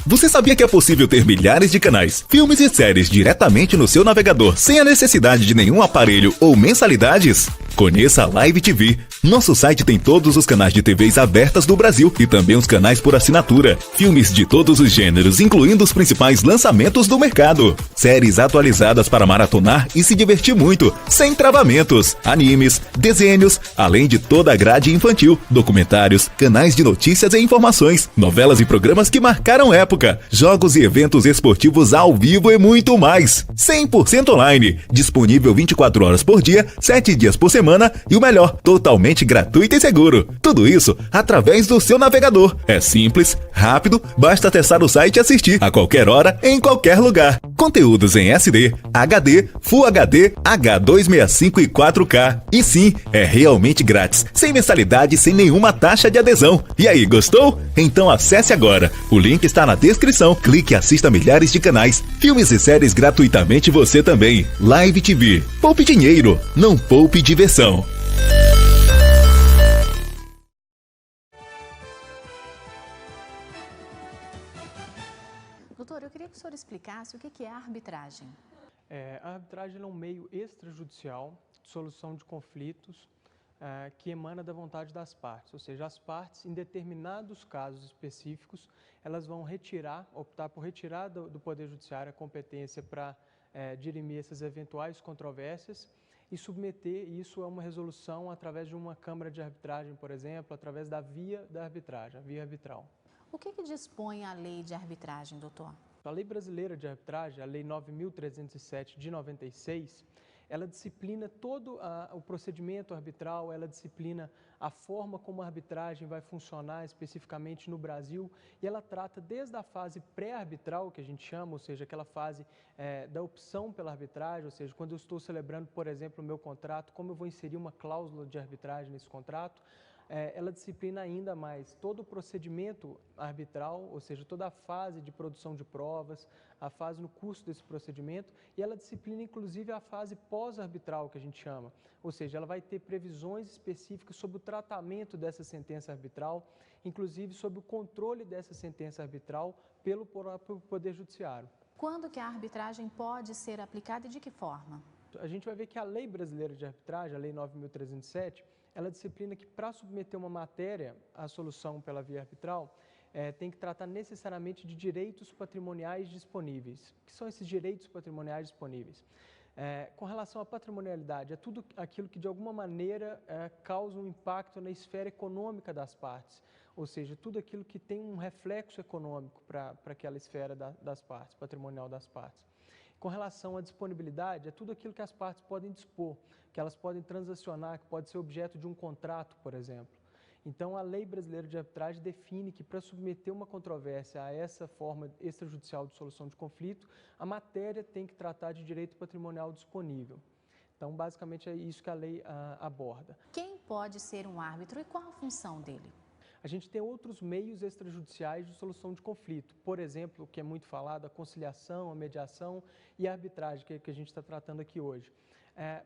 Você sabia que é possível ter milhares de canais, filmes e séries diretamente no seu navegador sem a necessidade de nenhum aparelho ou mensalidades? Conheça a Live TV. Nosso site tem todos os canais de TVs abertas do Brasil e também os canais por assinatura. Filmes de todos os gêneros, incluindo os principais lançamentos do mercado. Séries atualizadas para maratonar e se divertir muito, sem travamentos. Animes, desenhos, além de toda a grade infantil, documentários, canais de notícias e informações, novelas e programas que marcaram época, jogos e eventos esportivos ao vivo e muito mais. 100% online, disponível 24 horas por dia, 7 dias por semana e o melhor, totalmente gratuito e seguro. Tudo isso através do seu navegador. É simples, rápido, basta acessar o site e assistir a qualquer hora, em qualquer lugar. Conteúdos em SD, HD, Full HD, H265 e 4K. E sim, é realmente grátis, sem mensalidade, sem nenhuma taxa de adesão. E aí, gostou? Então acesse agora. O link está na descrição. Clique e assista milhares de canais, filmes e séries gratuitamente você também. Live TV. Poupe dinheiro, não poupe diversão. Doutor, eu queria que o senhor explicasse o que é a arbitragem. A arbitragem é um meio extrajudicial de solução de conflitos que emana da vontade das partes, ou seja, as partes, em determinados casos específicos, elas vão optar por retirar do Poder Judiciário a competência para dirimir essas eventuais controvérsias e submeter isso a uma resolução através de uma câmara de arbitragem, por exemplo, através da via da arbitragem, a via arbitral. O que dispõe a lei de arbitragem, doutor? A Lei Brasileira de Arbitragem, a Lei 9.307 de 96, ela disciplina todo o procedimento arbitral, ela disciplina a forma como a arbitragem vai funcionar especificamente no Brasil e ela trata desde a fase pré-arbitral, que a gente chama, ou seja, aquela fase da opção pela arbitragem, ou seja, quando eu estou celebrando, por exemplo, o meu contrato, como eu vou inserir uma cláusula de arbitragem nesse contrato. Ela disciplina ainda mais todo o procedimento arbitral, ou seja, toda a fase de produção de provas, a fase no curso desse procedimento, e ela disciplina inclusive a fase pós-arbitral, que a gente chama, ou seja, ela vai ter previsões específicas sobre o tratamento dessa sentença arbitral, inclusive sobre o controle dessa sentença arbitral pelo próprio Poder Judiciário. Quando que a arbitragem pode ser aplicada e de que forma? A gente vai ver que a Lei Brasileira de Arbitragem, a Lei 9.307, ela disciplina que para submeter uma matéria à solução pela via arbitral, tem que tratar necessariamente de direitos patrimoniais disponíveis. O que são esses direitos patrimoniais disponíveis? Com relação à patrimonialidade, é tudo aquilo que de alguma maneira causa um impacto na esfera econômica das partes, ou seja, tudo aquilo que tem um reflexo econômico para aquela esfera das partes, patrimonial das partes. Com relação à disponibilidade, é tudo aquilo que as partes podem dispor, que elas podem transacionar, que pode ser objeto de um contrato, por exemplo. Então, a Lei Brasileira de Arbitragem define que para submeter uma controvérsia a essa forma extrajudicial de solução de conflito, a matéria tem que tratar de direito patrimonial disponível. Então, basicamente, é isso que a lei aborda. Quem pode ser um árbitro e qual a função dele? A gente tem outros meios extrajudiciais de solução de conflito. Por exemplo, o que é muito falado, a conciliação, a mediação e a arbitragem, que a gente está tratando aqui hoje.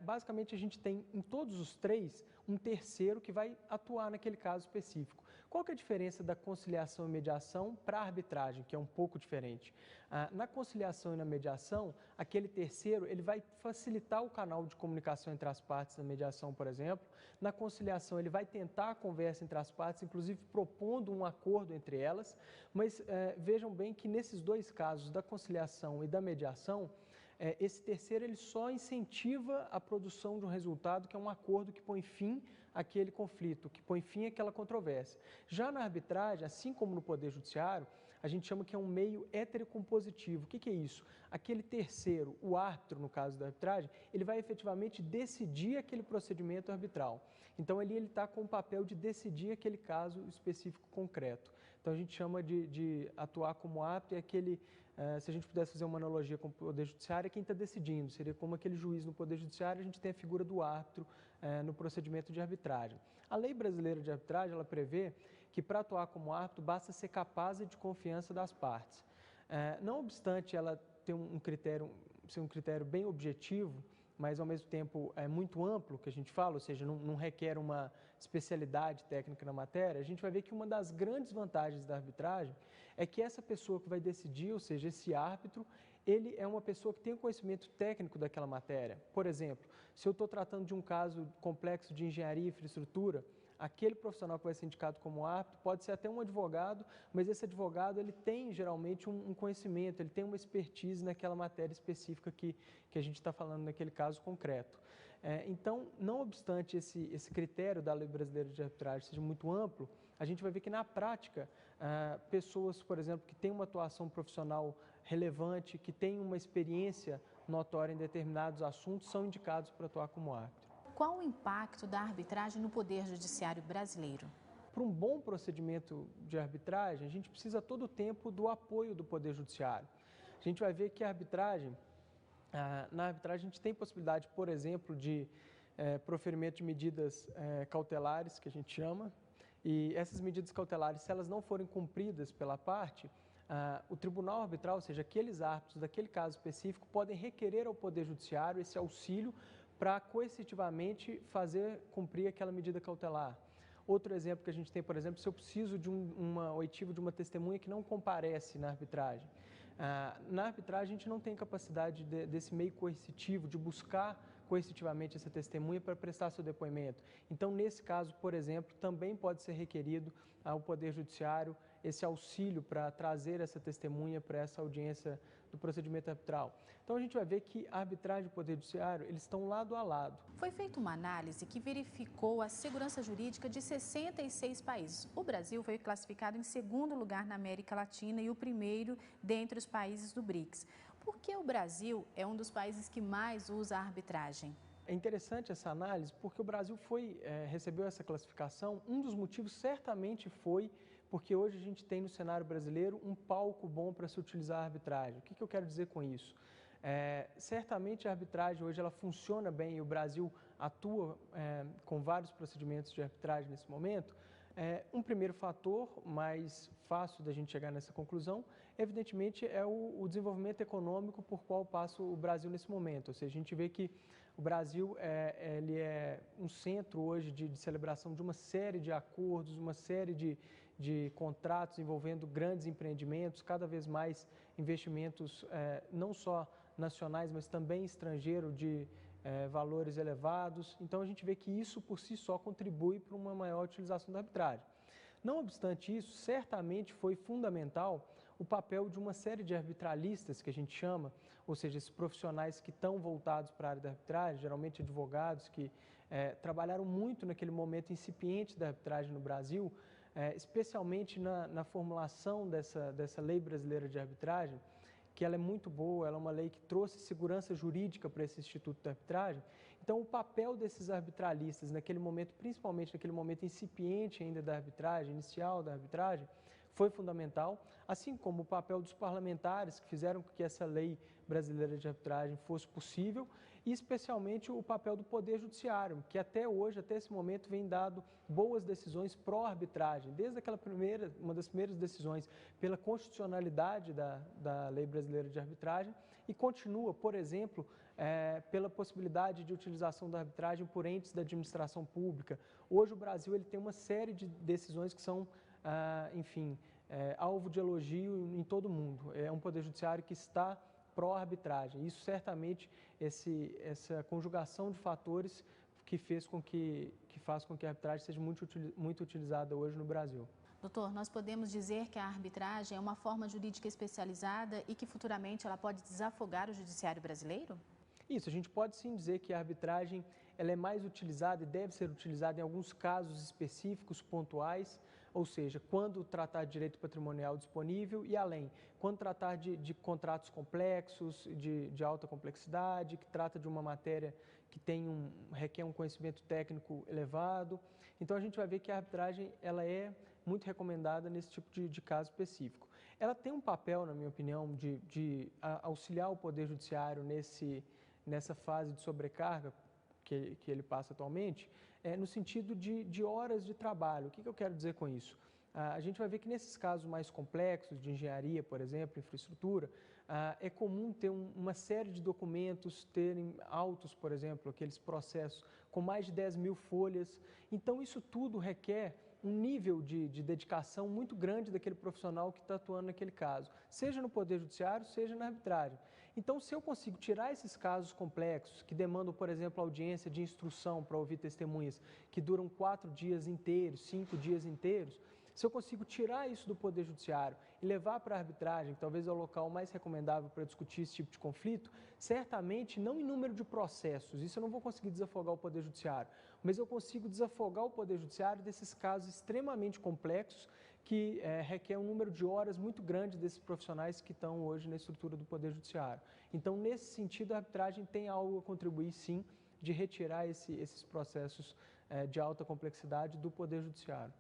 Basicamente, a gente tem em todos os três um terceiro que vai atuar naquele caso específico. Qual que é a diferença da conciliação e mediação para a arbitragem, que é um pouco diferente? Na conciliação e na mediação, aquele terceiro ele vai facilitar o canal de comunicação entre as partes da mediação, por exemplo. Na conciliação, ele vai tentar a conversa entre as partes, inclusive propondo um acordo entre elas, mas vejam bem que nesses dois casos, da conciliação e da mediação, esse terceiro ele só incentiva a produção de um resultado que é um acordo que põe fim àquele conflito, que põe fim àquela controvérsia. Já na arbitragem, assim como no Poder Judiciário, a gente chama que é um meio heterocompositivo. O que é isso? Aquele terceiro, o árbitro, no caso da arbitragem, ele vai efetivamente decidir aquele procedimento arbitral. Então, ele está com o papel de decidir aquele caso específico concreto. Então, a gente chama de atuar como árbitro e aquele... se a gente pudesse fazer uma analogia com o Poder Judiciário, é quem está decidindo. Seria como aquele juiz no Poder Judiciário, a gente tem a figura do árbitro no procedimento de arbitragem. A Lei Brasileira de Arbitragem, ela prevê que para atuar como árbitro basta ser capaz de confiança das partes. Não obstante ela ter ser um critério bem objetivo, mas ao mesmo tempo é muito amplo, que a gente fala, ou seja, não requer uma especialidade técnica na matéria, a gente vai ver que uma das grandes vantagens da arbitragem é que essa pessoa que vai decidir, ou seja, esse árbitro, ele é uma pessoa que tem o conhecimento técnico daquela matéria. Por exemplo, se eu estou tratando de um caso complexo de engenharia e infraestrutura, aquele profissional que vai ser indicado como árbitro pode ser até um advogado, mas esse advogado ele tem geralmente um conhecimento, ele tem uma expertise naquela matéria específica que a gente está falando naquele caso concreto. Então, não obstante esse critério da Lei Brasileira de Arbitragem seja muito amplo, a gente vai ver que na prática, pessoas, por exemplo, que têm uma atuação profissional relevante, que têm uma experiência notória em determinados assuntos, são indicados para atuar como árbitro. Qual o impacto da arbitragem no Poder Judiciário brasileiro? Para um bom procedimento de arbitragem, a gente precisa todo o tempo do apoio do Poder Judiciário. A gente vai ver que a arbitragem, na arbitragem a gente tem possibilidade, por exemplo, de proferimento de medidas cautelares, que a gente chama, e essas medidas cautelares, se elas não forem cumpridas pela parte, o tribunal arbitral, ou seja, aqueles árbitros daquele caso específico, podem requerer ao Poder Judiciário esse auxílio para coercitivamente fazer cumprir aquela medida cautelar. Outro exemplo que a gente tem, por exemplo, se eu preciso de uma oitiva de uma testemunha que não comparece na arbitragem. Na arbitragem, a gente não tem capacidade desse meio coercitivo, de buscar coercitivamente essa testemunha para prestar seu depoimento. Então, nesse caso, por exemplo, também pode ser requerido ao Poder Judiciário esse auxílio para trazer essa testemunha para essa audiência do procedimento arbitral. Então, a gente vai ver que a arbitragem e o Poder Judiciário, eles estão lado a lado. Foi feita uma análise que verificou a segurança jurídica de 66 países. O Brasil foi classificado em segundo lugar na América Latina e o primeiro dentre os países do BRICS. Por que o Brasil é um dos países que mais usa a arbitragem? É interessante essa análise porque o Brasil recebeu essa classificação. Um dos motivos certamente foi porque hoje a gente tem no cenário brasileiro um palco bom para se utilizar a arbitragem. O que eu quero dizer com isso? Certamente a arbitragem hoje ela funciona bem e o Brasil atua com vários procedimentos de arbitragem nesse momento. Um primeiro fator mais fácil da gente chegar nessa conclusão, evidentemente, é o desenvolvimento econômico por qual passa o Brasil nesse momento. Ou seja, a gente vê que o Brasil ele é um centro hoje de celebração de uma série de acordos, uma série de contratos envolvendo grandes empreendimentos, cada vez mais investimentos não só nacionais, mas também estrangeiros de valores elevados. Então, a gente vê que isso por si só contribui para uma maior utilização da arbitragem. Não obstante isso, certamente foi fundamental o papel de uma série de arbitralistas, que a gente chama, ou seja, esses profissionais que estão voltados para a área da arbitragem, geralmente advogados que trabalharam muito naquele momento incipiente da arbitragem no Brasil, especialmente na formulação dessa lei brasileira de arbitragem, que ela é muito boa, ela é uma lei que trouxe segurança jurídica para esse Instituto da Arbitragem. Então, o papel desses arbitralistas naquele momento, principalmente naquele momento incipiente ainda da arbitragem, inicial da arbitragem, foi fundamental, assim como o papel dos parlamentares que fizeram com que essa lei brasileira de arbitragem fosse possível e especialmente o papel do Poder Judiciário, que até hoje, até esse momento, vem dado boas decisões pró-arbitragem, desde uma das primeiras decisões pela constitucionalidade da lei brasileira de arbitragem e continua, por exemplo, pela possibilidade de utilização da arbitragem por entes da administração pública. Hoje o Brasil ele tem uma série de decisões que são alvo de elogio em todo o mundo. É um Poder Judiciário que está pró-arbitragem. Isso certamente, essa conjugação de fatores que faz com que a arbitragem seja muito utilizada hoje no Brasil. Doutor, nós podemos dizer que a arbitragem é uma forma jurídica especializada e que futuramente ela pode desafogar o judiciário brasileiro? Isso, a gente pode sim dizer que a arbitragem ela é mais utilizada e deve ser utilizada em alguns casos específicos, pontuais, ou seja, quando tratar de direito patrimonial disponível e além, quando tratar de contratos complexos, de alta complexidade, que trata de uma matéria que requer um conhecimento técnico elevado. Então, a gente vai ver que a arbitragem ela é muito recomendada nesse tipo de caso específico. Ela tem um papel, na minha opinião, de auxiliar o Poder Judiciário nessa fase de sobrecarga que ele passa atualmente, no sentido de horas de trabalho. O que eu quero dizer com isso? a gente vai ver que nesses casos mais complexos de engenharia, por exemplo, infraestrutura, é comum ter uma série de documentos, terem autos, por exemplo, aqueles processos com mais de 10 mil folhas. Então, isso tudo requer um nível de dedicação muito grande daquele profissional que está atuando naquele caso, seja no Poder Judiciário, seja na arbitragem. Então, se eu consigo tirar esses casos complexos, que demandam, por exemplo, audiência de instrução para ouvir testemunhas, que duram 4 dias inteiros, 5 dias inteiros, se eu consigo tirar isso do Poder Judiciário e levar para a arbitragem, que talvez é o local mais recomendável para discutir esse tipo de conflito, certamente não em número de processos, isso eu não vou conseguir desafogar o Poder Judiciário, mas eu consigo desafogar o Poder Judiciário desses casos extremamente complexos que requer um número de horas muito grande desses profissionais que estão hoje na estrutura do Poder Judiciário. Então, nesse sentido, a arbitragem tem algo a contribuir, sim, de retirar esses processos de alta complexidade do Poder Judiciário.